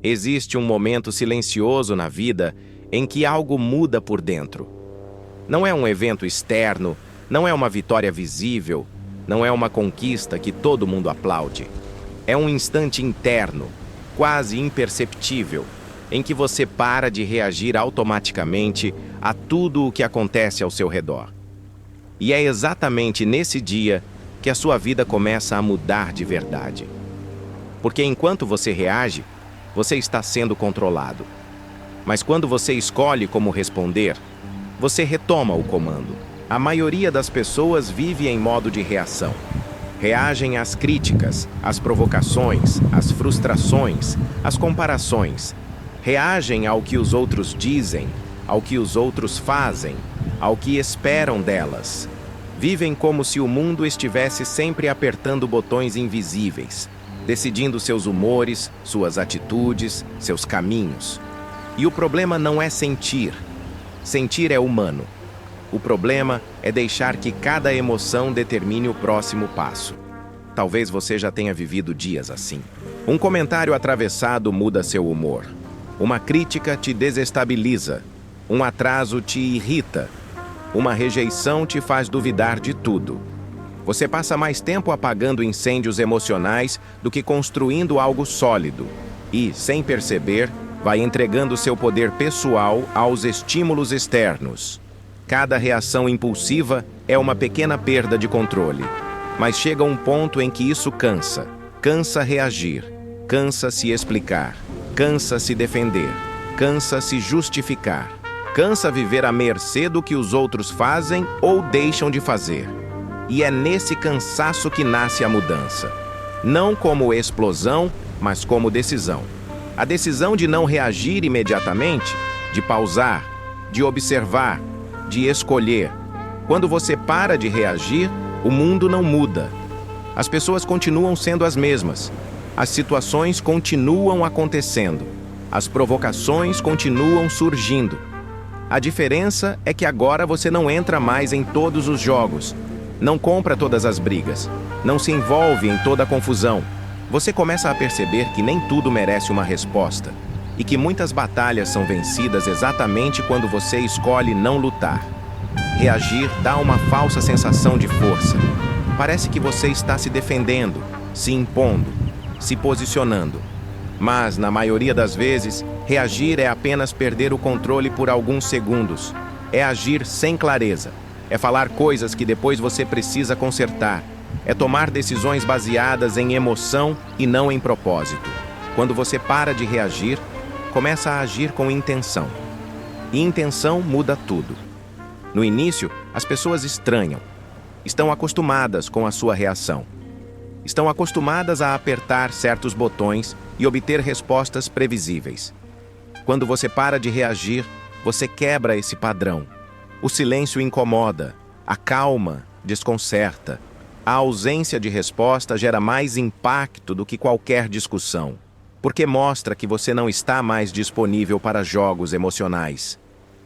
Existe um momento silencioso na vida em que algo muda por dentro. Não é um evento externo, não é uma vitória visível, não é uma conquista que todo mundo aplaude. É um instante interno, quase imperceptível, em que você para de reagir automaticamente a tudo o que acontece ao seu redor. E é exatamente nesse dia que a sua vida começa a mudar de verdade. Porque enquanto você reage, você está sendo controlado. Mas quando você escolhe como responder, você retoma o comando. A maioria das pessoas vive em modo de reação. Reagem às críticas, às provocações, às frustrações, às comparações. Reagem ao que os outros dizem, ao que os outros fazem, ao que esperam delas. Vivem como se o mundo estivesse sempre apertando botões invisíveis, decidindo seus humores, suas atitudes, seus caminhos. E o problema não é sentir. Sentir é humano. O problema é deixar que cada emoção determine o próximo passo. Talvez você já tenha vivido dias assim. Um comentário atravessado muda seu humor. Uma crítica te desestabiliza. Um atraso te irrita. Uma rejeição te faz duvidar de tudo. Você passa mais tempo apagando incêndios emocionais do que construindo algo sólido. E, sem perceber, vai entregando seu poder pessoal aos estímulos externos. Cada reação impulsiva é uma pequena perda de controle. Mas chega um ponto em que isso cansa. Cansa reagir. Cansa se explicar. Cansa se defender. Cansa se justificar. Cansa viver à mercê do que os outros fazem ou deixam de fazer. E é nesse cansaço que nasce a mudança. Não como explosão, mas como decisão. A decisão de não reagir imediatamente, de pausar, de observar, de escolher. Quando você para de reagir, o mundo não muda. As pessoas continuam sendo as mesmas. As situações continuam acontecendo. As provocações continuam surgindo. A diferença é que agora você não entra mais em todos os jogos. Não compra todas as brigas. Não se envolve em toda a confusão. Você começa a perceber que nem tudo merece uma resposta. E que muitas batalhas são vencidas exatamente quando você escolhe não lutar. Reagir dá uma falsa sensação de força. Parece que você está se defendendo, se impondo, se posicionando. Mas, na maioria das vezes, reagir é apenas perder o controle por alguns segundos. É agir sem clareza. É falar coisas que depois você precisa consertar. É tomar decisões baseadas em emoção e não em propósito. Quando você para de reagir, começa a agir com intenção. E intenção muda tudo. No início, as pessoas estranham. Estão acostumadas com a sua reação. Estão acostumadas a apertar certos botões e obter respostas previsíveis. Quando você para de reagir, você quebra esse padrão. O silêncio incomoda, a calma desconcerta. A ausência de resposta gera mais impacto do que qualquer discussão, porque mostra que você não está mais disponível para jogos emocionais.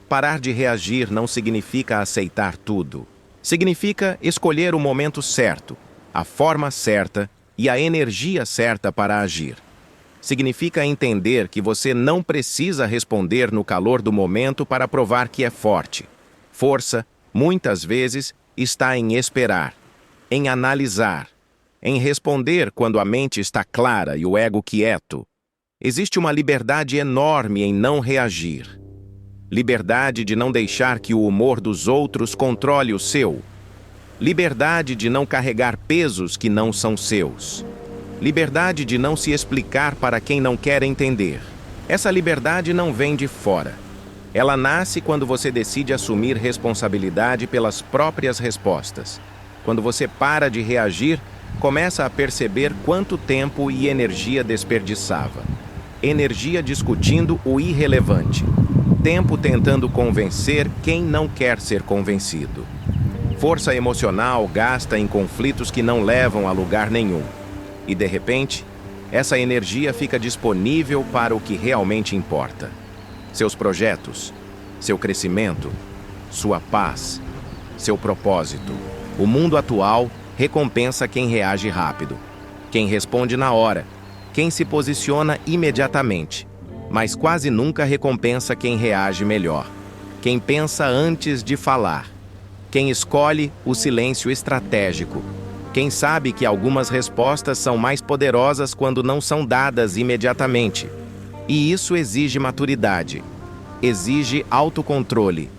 Parar de reagir não significa aceitar tudo. Significa escolher o momento certo, a forma certa e a energia certa para agir. Significa entender que você não precisa responder no calor do momento para provar que é forte. Força, muitas vezes, está em esperar, em analisar, em responder quando a mente está clara e o ego quieto. Existe uma liberdade enorme em não reagir. Liberdade de não deixar que o humor dos outros controle o seu. Liberdade de não carregar pesos que não são seus. Liberdade de não se explicar para quem não quer entender. Essa liberdade não vem de fora. Ela nasce quando você decide assumir responsabilidade pelas próprias respostas. Quando você para de reagir, começa a perceber quanto tempo e energia desperdiçava. Energia discutindo o irrelevante. Tempo tentando convencer quem não quer ser convencido. Força emocional gasta em conflitos que não levam a lugar nenhum. E, de repente, essa energia fica disponível para o que realmente importa. Seus projetos, seu crescimento, sua paz, seu propósito. O mundo atual recompensa quem reage rápido, quem responde na hora, quem se posiciona imediatamente, mas quase nunca recompensa quem reage melhor, quem pensa antes de falar, quem escolhe o silêncio estratégico, quem sabe que algumas respostas são mais poderosas quando não são dadas imediatamente. E isso exige maturidade, exige autocontrole,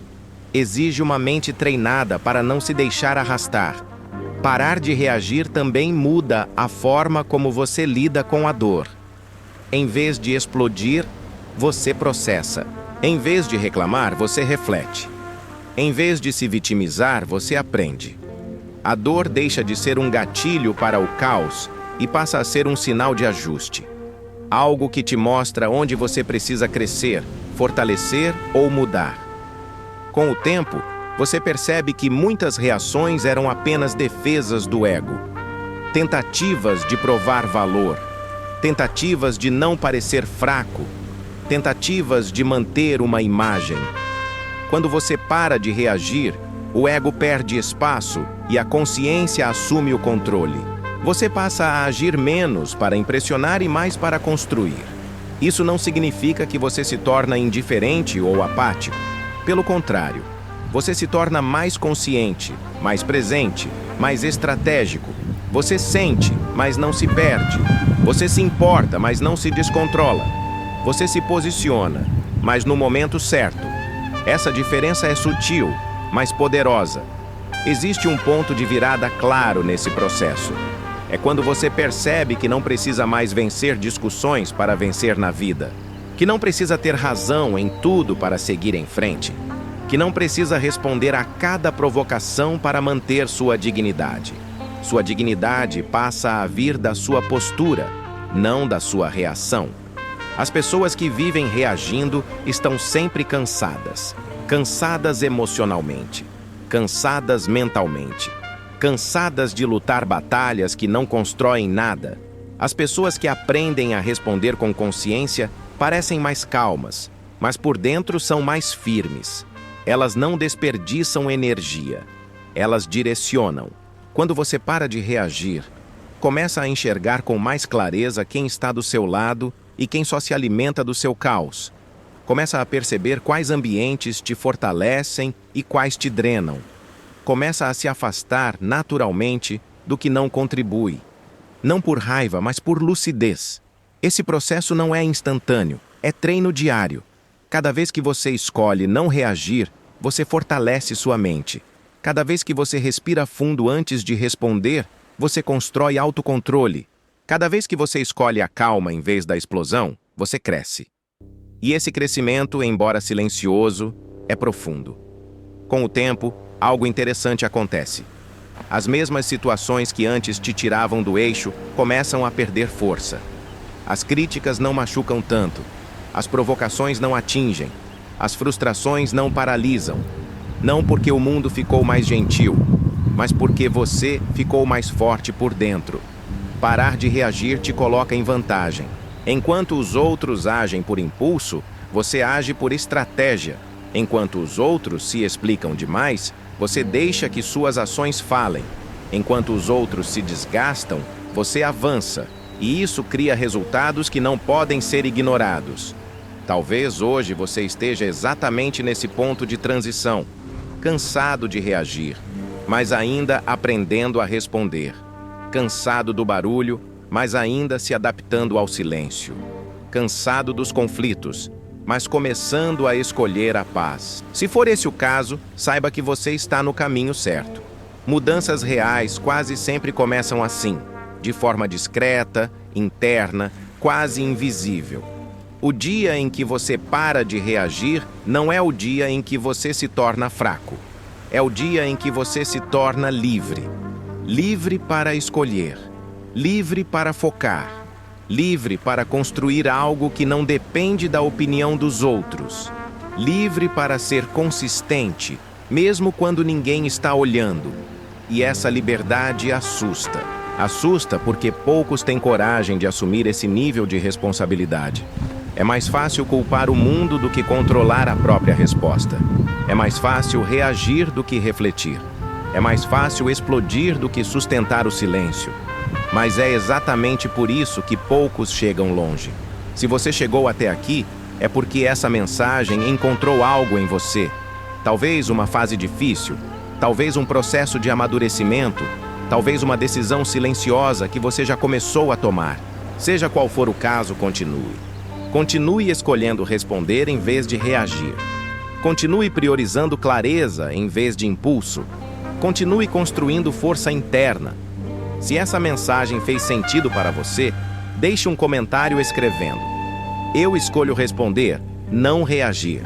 exige uma mente treinada para não se deixar arrastar. Parar de reagir também muda a forma como você lida com a dor. Em vez de explodir, você processa. Em vez de reclamar, você reflete. Em vez de se vitimizar, você aprende. A dor deixa de ser um gatilho para o caos e passa a ser um sinal de ajuste. Algo que te mostra onde você precisa crescer, fortalecer ou mudar. Com o tempo, você percebe que muitas reações eram apenas defesas do ego. Tentativas de provar valor, tentativas de não parecer fraco, tentativas de manter uma imagem. Quando você para de reagir, o ego perde espaço e a consciência assume o controle. Você passa a agir menos para impressionar e mais para construir. Isso não significa que você se torna indiferente ou apático. Pelo contrário, você se torna mais consciente, mais presente, mais estratégico. Você sente, mas não se perde. Você se importa, mas não se descontrola. Você se posiciona, mas no momento certo. Essa diferença é sutil, mas poderosa. Existe um ponto de virada claro nesse processo. É quando você percebe que não precisa mais vencer discussões para vencer na vida, que não precisa ter razão em tudo para seguir em frente, que não precisa responder a cada provocação para manter sua dignidade. Sua dignidade passa a vir da sua postura, não da sua reação. As pessoas que vivem reagindo estão sempre cansadas, cansadas emocionalmente, cansadas mentalmente, cansadas de lutar batalhas que não constroem nada. As pessoas que aprendem a responder com consciência parecem mais calmas, mas por dentro são mais firmes. Elas não desperdiçam energia, elas direcionam. Quando você para de reagir, começa a enxergar com mais clareza quem está do seu lado e quem só se alimenta do seu caos. Começa a perceber quais ambientes te fortalecem e quais te drenam. Começa a se afastar naturalmente do que não contribui. Não por raiva, mas por lucidez. Esse processo não é instantâneo, é treino diário. Cada vez que você escolhe não reagir, você fortalece sua mente. Cada vez que você respira fundo antes de responder, você constrói autocontrole. Cada vez que você escolhe a calma em vez da explosão, você cresce. E esse crescimento, embora silencioso, é profundo. Com o tempo, algo interessante acontece. As mesmas situações que antes te tiravam do eixo começam a perder força. As críticas não machucam tanto. As provocações não atingem. As frustrações não paralisam. Não porque o mundo ficou mais gentil, mas porque você ficou mais forte por dentro. Parar de reagir te coloca em vantagem. Enquanto os outros agem por impulso, você age por estratégia. Enquanto os outros se explicam demais, você deixa que suas ações falem. Enquanto os outros se desgastam, você avança. E isso cria resultados que não podem ser ignorados. Talvez hoje você esteja exatamente nesse ponto de transição, cansado de reagir, mas ainda aprendendo a responder. Cansado do barulho, mas ainda se adaptando ao silêncio. Cansado dos conflitos, mas começando a escolher a paz. Se for esse o caso, saiba que você está no caminho certo. Mudanças reais quase sempre começam assim, de forma discreta, interna, quase invisível. O dia em que você para de reagir não é o dia em que você se torna fraco. É o dia em que você se torna livre. Livre para escolher. Livre para focar. Livre para construir algo que não depende da opinião dos outros. Livre para ser consistente, mesmo quando ninguém está olhando. E essa liberdade assusta. Assusta porque poucos têm coragem de assumir esse nível de responsabilidade. É mais fácil culpar o mundo do que controlar a própria resposta. É mais fácil reagir do que refletir. É mais fácil explodir do que sustentar o silêncio. Mas é exatamente por isso que poucos chegam longe. Se você chegou até aqui, é porque essa mensagem encontrou algo em você. Talvez uma fase difícil, talvez um processo de amadurecimento, talvez uma decisão silenciosa que você já começou a tomar. Seja qual for o caso, continue. Continue escolhendo responder em vez de reagir. Continue priorizando clareza em vez de impulso. Continue construindo força interna. Se essa mensagem fez sentido para você, deixe um comentário escrevendo: "Eu escolho responder, não reagir".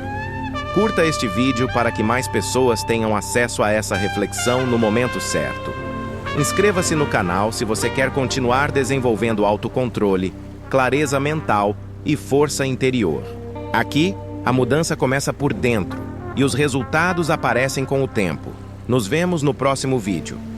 Curta este vídeo para que mais pessoas tenham acesso a essa reflexão no momento certo. Inscreva-se no canal se você quer continuar desenvolvendo autocontrole, clareza mental e força interior. Aqui, a mudança começa por dentro e os resultados aparecem com o tempo. Nos vemos no próximo vídeo.